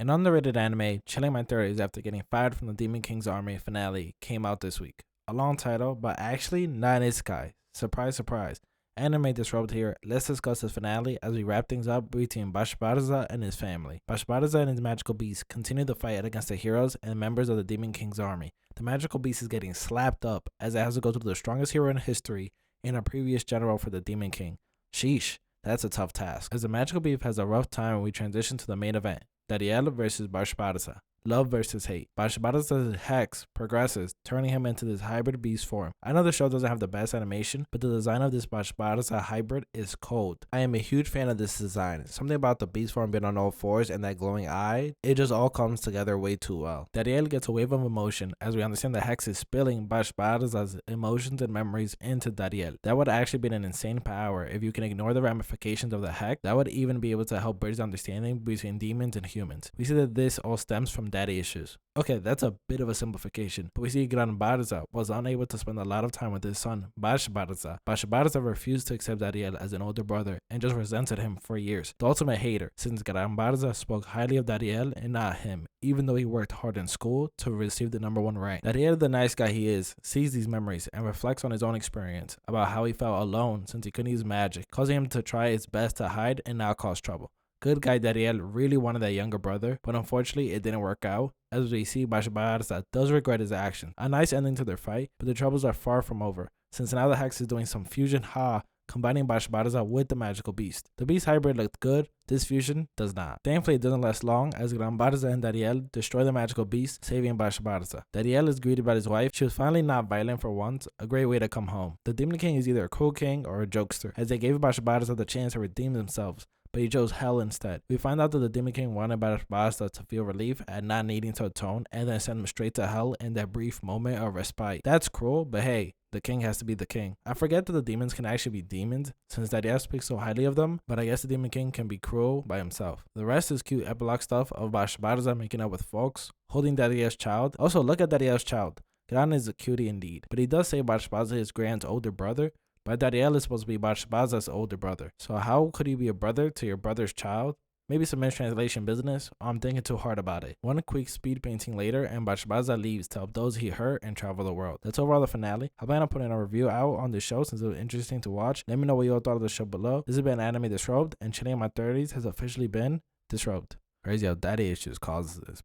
An underrated anime, Chilling My Theories After Getting Fired from the Demon King's Army finale, came out this week. A long title, but actually not isekai. Surprise, surprise. Anime disrupt here. Let's discuss the finale as we wrap things up between Bashbaraza and his family. Bashbaraza and his magical beast continue the fight against the heroes and members of the Demon King's army. The magical beast is getting slapped up as it has to go through the strongest hero in history and a previous general for the Demon King. Sheesh, that's a tough task. As the magical beast has a rough time, we transition to the main event. Dariel versus Bashbaraza. Love versus hate. Bashbaraza's hex progresses, turning him into this hybrid beast form. I know the show doesn't have the best animation, but the design of this Bashbaraza hybrid is cold. I am a huge fan of this design. Something about the beast form being on all fours and that glowing eye, it just all comes together way too well. Dariel gets a wave of emotion as we understand the hex is spilling Bashbaraza's emotions and memories into Dariel. That would actually be an insane power if you can ignore the ramifications of the hex. That would even be able to help bridge the understanding between demons and humans. We see that this all stems from daddy issues. Okay, that's a bit of a simplification, but we see Granbaraza was unable to spend a lot of time with his son, Bashbaraza. Bashbaraza refused to accept Dariel as an older brother and just resented him for years. The ultimate hater, since Granbaraza spoke highly of Dariel and not him, even though he worked hard in school to receive the #1 rank. Dariel, the nice guy he is, sees these memories and reflects on his own experience about how he felt alone since he couldn't use magic, causing him to try his best to hide and not cause trouble. Good guy Dariel really wanted that younger brother, but unfortunately it didn't work out, as we see Bashbaraza does regret his actions. A nice ending to their fight, but the troubles are far from over, since now the hex is doing some fusion combining Bashbaraza with the magical beast. The beast hybrid looked good, this fusion does not. Thankfully it doesn't last long as Granbaraza and Dariel destroy the magical beast, saving Bashbaraza. Dariel is greeted by his wife. She was finally not violent for once, a great way to come home. The Demon King is either a cruel king or a jokester, as they gave Bashbaraza the chance to redeem themselves, but he chose hell instead. We find out that the Demon King wanted Bashbaraza to feel relief at not needing to atone and then send him straight to hell in that brief moment of respite. That's cruel, but hey, the king has to be the king. I forget that the demons can actually be demons, since Dariel speaks so highly of them, but I guess the Demon King can be cruel by himself. The rest is cute epilogue stuff of Bashbaraza making up with folks, holding Dariel's child. Also, look at Dariel's child. Gran is a cutie indeed, but he does say Bashbaraza is Gran's older brother, but Dariel is supposed to be Bashbaraza's older brother. So how could he be a brother to your brother's child? Maybe some mistranslation business, or I'm thinking too hard about it. One quick speed painting later, and Bashbaraza leaves to help those he hurt and travel the world. That's overall the finale. I plan on putting a review out on the show since it was interesting to watch. Let me know what you all thought of the show below. This has been Anime Disrupt, and Chilling in My 30s has officially been disrupted. Crazy how daddy issues causes this.